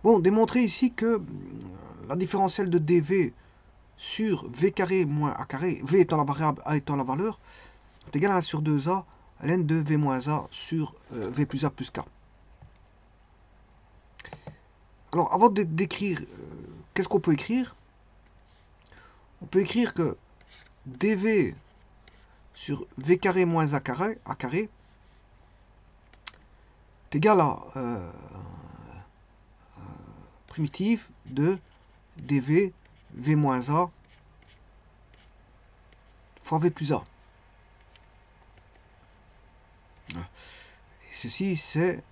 Bon, démontrer ici que la différentielle de dv sur v carré moins a carré, v étant la variable, a étant la valeur, est égal à 1 sur 2a ln de v moins a sur v plus a plus k. Alors, avant d'écrire, qu'est-ce qu'on peut écrire? On peut écrire que dv sur v carré moins a carré est égal à primitive de dv v moins a fois v plus a. Et ceci, c'est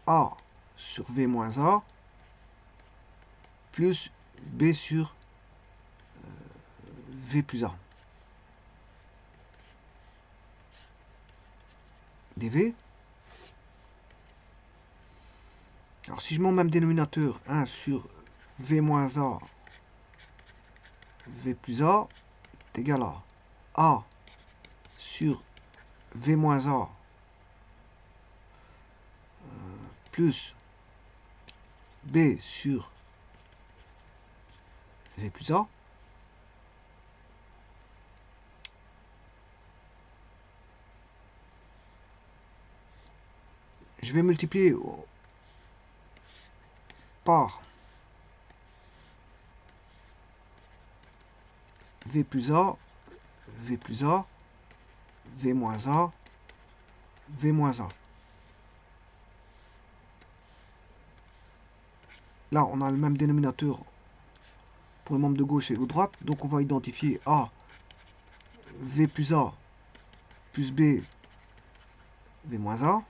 a sur v moins a plus b sur v plus a dv. Alors si je mets au même dénominateur 1 sur v moins a v plus a est égal à a sur v moins a plus b sur v plus a. Je vais multiplier par v plus a, v plus a, v moins a, v moins a. Là, on a le même dénominateur pour le membre de gauche et de droite, donc on va identifier a, v plus a, plus b, v moins a.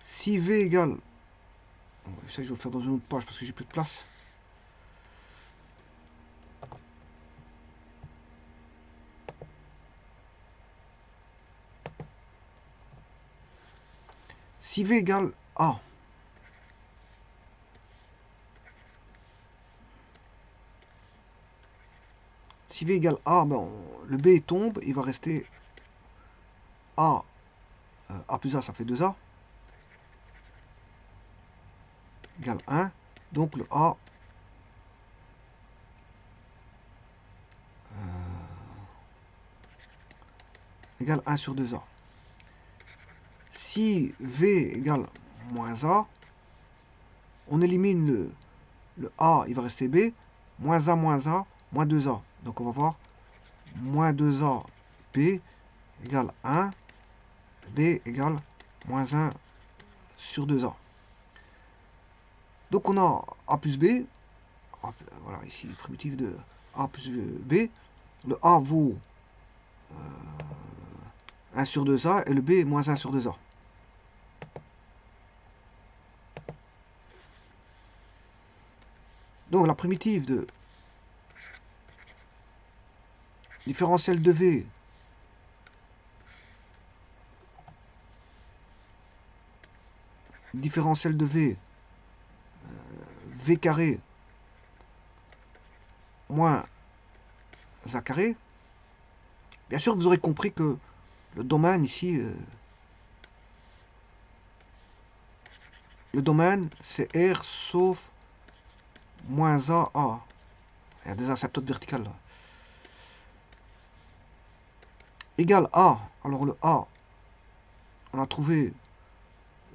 Si v égale, ça je vais le faire dans une autre page parce que j'ai plus de place. Si v égale a, si v égale a, ben le b tombe, il va rester a, a plus a, ça fait 2a, égale 1. Donc le a égale 1 sur 2a. Si v égale moins a, on élimine le a, il va rester b, moins a, moins 2a. Donc on va voir moins 2a b égale 1, b égale moins 1 sur 2a. Donc on a a plus b, voilà ici primitive de a plus b, le a vaut 1 sur 2a et le b moins 1 sur 2a. Donc la primitive de différentielle de v v carré moins a carré. Bien sûr, vous aurez compris que le domaine ici, le domaine c'est R sauf moins a. Il y a des asymptotes verticales là. Égal a. Alors le a, on a trouvé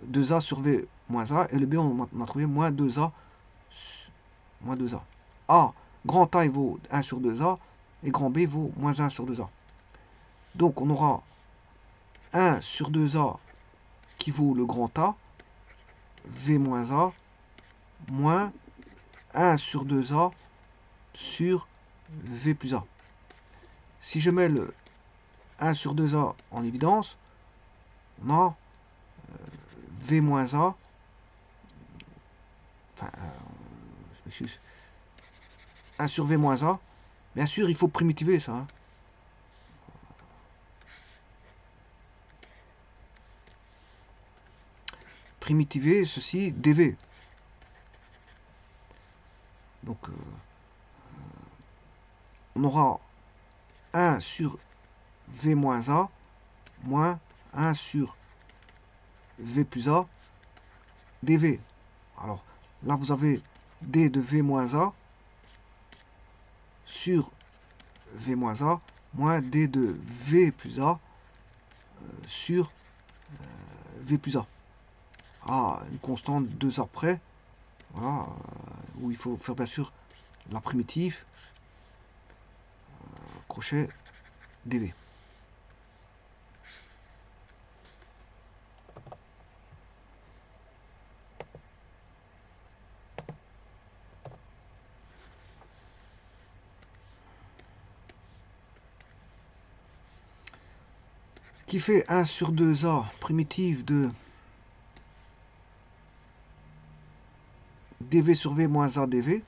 2a sur v moins a, et le b, on a trouvé moins 2a. A, grand A, il vaut 1 sur 2a, et grand B vaut moins 1 sur 2a. Donc on aura 1 sur 2a qui vaut le grand A, v moins a, moins 1 sur 2a sur v plus a. Si je mets le 1 sur 2a en évidence, on a v moins a, enfin, je m'excuse, 1 sur v moins a. Bien sûr, il faut primitiver ça. Hein. Primitiver ceci dv. Donc on aura 1 sur V moins A moins 1 sur V plus A dV. Alors là, vous avez D de V moins A sur V moins A moins D de V plus A sur V plus A. Ah, une constante 2 A près. Voilà, où il faut faire bien sûr la primitive. Crochet dV. Qui fait 1 sur 2A primitive de dV sur V moins A dV.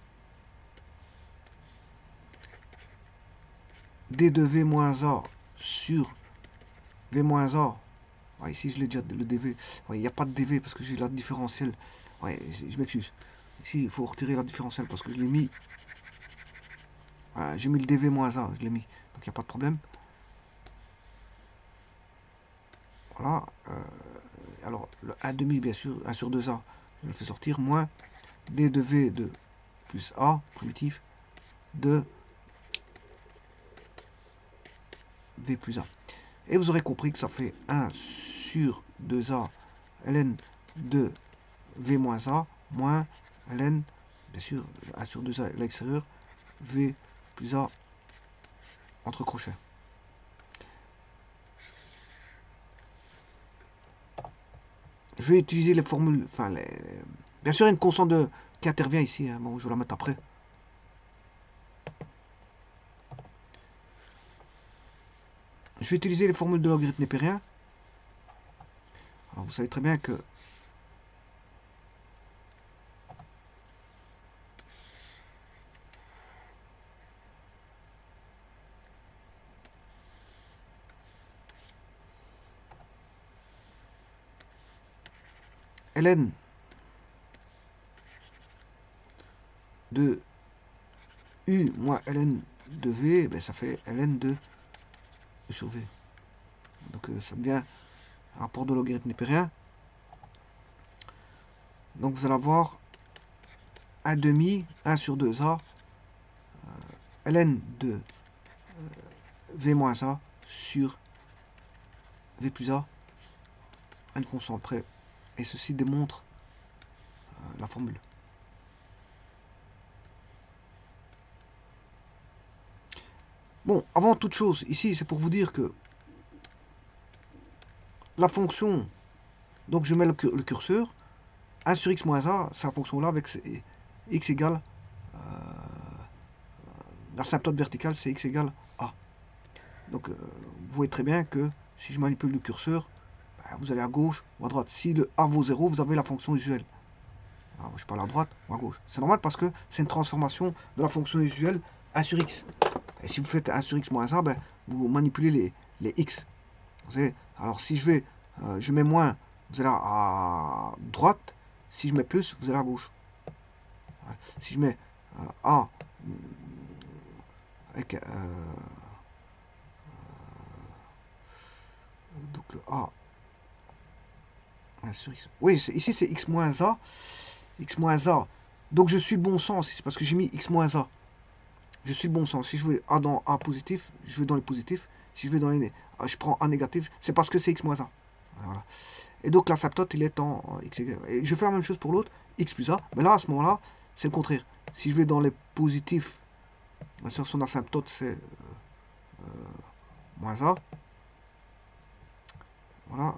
D de V moins A sur V moins A. Ouais, ici, je l'ai déjà, le dV. Ouais, il n'y a pas de dV parce que j'ai la différentielle. Ouais, je m'excuse. Ici, il faut retirer la différentielle parce que je l'ai mis. Voilà, j'ai mis le dV moins A, je l'ai mis. Donc, il n'y a pas de problème. Voilà. Alors, le 1,5, bien sûr, 1 sur 2A, je le fais sortir. Moins D de V de plus A, primitif, de V plus A. Et vous aurez compris que ça fait 1 sur 2A ln de V moins A moins ln, bien sûr, 1 sur 2A à l'extérieur, V plus A entre crochets. Je vais utiliser les formules, enfin, bien sûr, il y a une constante qui intervient ici, hein. Bon, je vais la mettre après. Je vais utiliser les formules de logarithme népérien. Alors, vous savez très bien que ln de U moins ln de V, ben, ça fait ln de U sur V. Donc ça devient un rapport de logarithme népérien. Donc vous allez avoir 1,5, 1 sur 2A, ln de V moins A sur V plus A, une constante près. Et ceci démontre la formule. Bon, avant toute chose, ici, c'est pour vous dire que la fonction, donc je mets le curseur, 1 sur x moins a, c'est la fonction là avec x égale, l'asymptote verticale, c'est x égale a. Donc, vous voyez très bien que si je manipule le curseur, ben, vous allez à gauche ou à droite. Si le a vaut 0, vous avez la fonction usuelle. Alors, je parle à droite ou à gauche. C'est normal parce que c'est une transformation de la fonction usuelle 1 sur x. Et si vous faites 1 sur x moins a, ben, vous manipulez les x. Vous savez, alors si je vais, je mets moins, vous allez à droite. Si je mets plus, vous allez à gauche. Si je mets a avec donc le a 1 sur x. Oui, ici c'est x moins a. X moins a. Donc je suis bon sens ici parce que j'ai mis x moins a. Je suis bon sens. Si je veux a dans a positif, je vais dans les positifs. Si je vais dans les je prends a négatif, c'est parce que c'est x moins a. Voilà. Et donc l'asymptote il est en x égale. Et je fais la même chose pour l'autre, x plus a. Mais là, à ce moment-là, c'est le contraire. Si je vais dans les positifs, bien sûr son asymptote c'est moins a. Voilà.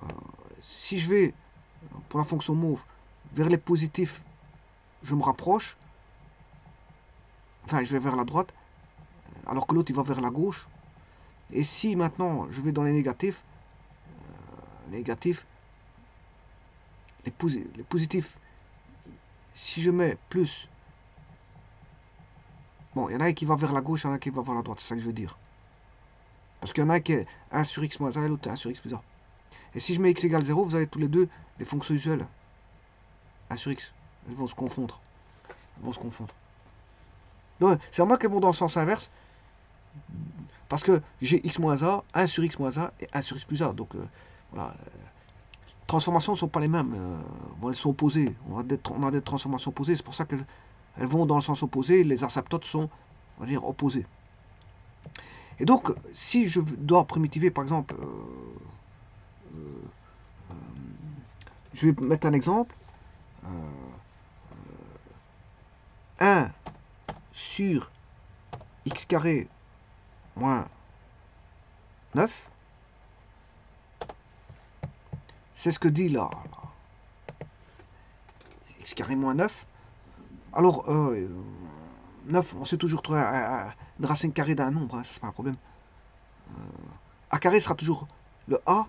Si je vais, pour la fonction mauve, vers les positifs, je me rapproche. Enfin, je vais vers la droite, alors que l'autre il va vers la gauche. Et si maintenant je vais dans les négatifs, les positifs, si je mets plus, bon, il y en a un qui va vers la gauche, il y en a un qui va vers la droite, c'est ça que je veux dire. Parce qu'il y en a un qui est 1 sur x moins a et l'autre 1 sur x plus a. Et si je mets x égale 0, vous avez tous les deux les fonctions usuelles. 1 sur x. Elles vont se confondre. Donc, c'est normal qu'elles vont dans le sens inverse. Parce que j'ai x moins a, 1 sur x moins a et 1 sur x plus a. Donc voilà, transformations ne sont pas les mêmes. Elles sont opposées. On a des transformations opposées. C'est pour ça qu'elles vont dans le sens opposé. Les asymptotes sont, on va dire, opposés. Et donc, si je dois primitiver, par exemple, je vais mettre un exemple. 1 sur x carré moins 9. C'est ce que dit là. X carré moins 9. Alors, 9, on sait toujours trouver une racine carrée d'un nombre, hein, ça c'est pas un problème. A carré sera toujours le A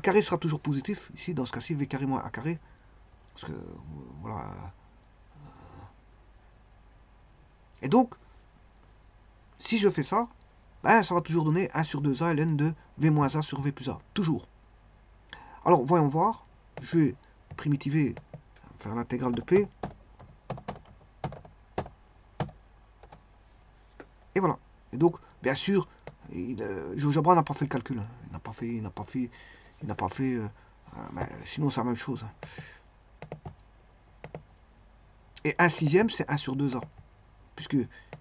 carré sera toujours positif, ici dans ce cas-ci, V carré moins A carré. Parce que, voilà. Et donc, si je fais ça, ben, ça va toujours donner 1 sur 2A ln de V moins A sur V plus A. Toujours. Alors, voyons voir. Je vais primitiver, faire l'intégrale de P. Et voilà. Et donc, bien sûr, GeoGebra n'a pas fait le calcul. Hein. Il n'a pas fait. Ben, sinon, c'est la même chose. Hein. Et 1 sixième, c'est 1 sur 2A. Puisque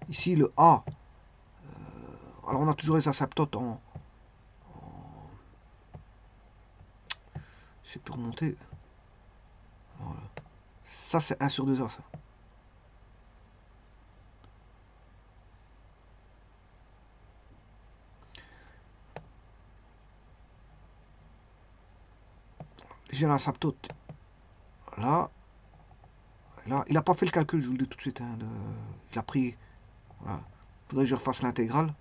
ici, le A. Alors, on a toujours les asymptotes en. Je sais plus remonter. Voilà. Ça, c'est 1 sur 2A, ça. J'ai l'asymptote là. Là, il n'a pas fait le calcul, je vous le dis tout de suite. Hein, il a pris. Voilà. Il faudrait que je refasse l'intégrale.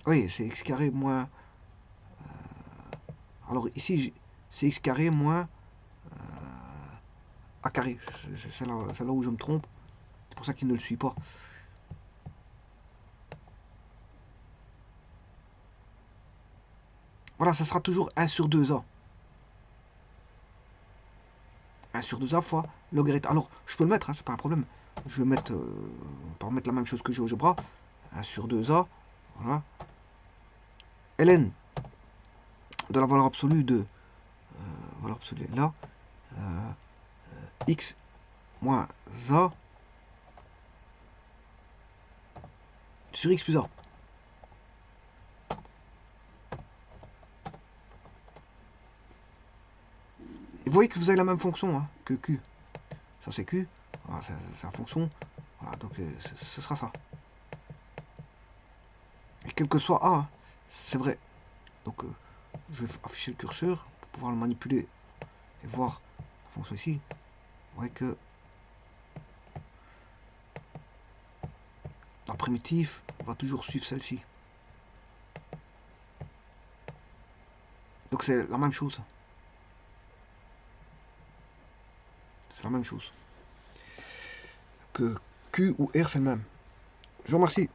Oui, c'est x carré moins. Alors ici, c'est x carré moins a carré. C'est là où je me trompe. C'est pour ça qu'il ne le suit pas. Voilà, ça sera toujours 1 sur 2a. 1 sur 2a fois logarithme. Alors, je peux le mettre, hein, c'est pas un problème. Je vais mettre, on peut remettre la même chose que GeoGebra. 1 sur 2a. Voilà. ln de la valeur absolue de valeur absolue là, x moins a sur x plus a. Et vous voyez que vous avez la même fonction hein, que q. Ça c'est q, voilà, c'est la fonction. Voilà, donc ce sera ça. Et quel que soit a, hein, c'est vrai. Donc je vais afficher le curseur pour pouvoir le manipuler et voir la fonction ici. Vous voyez que la primitive va toujours suivre celle-ci. Donc c'est la même chose. C'est la même chose. Que Q ou R, c'est le même. Je vous remercie.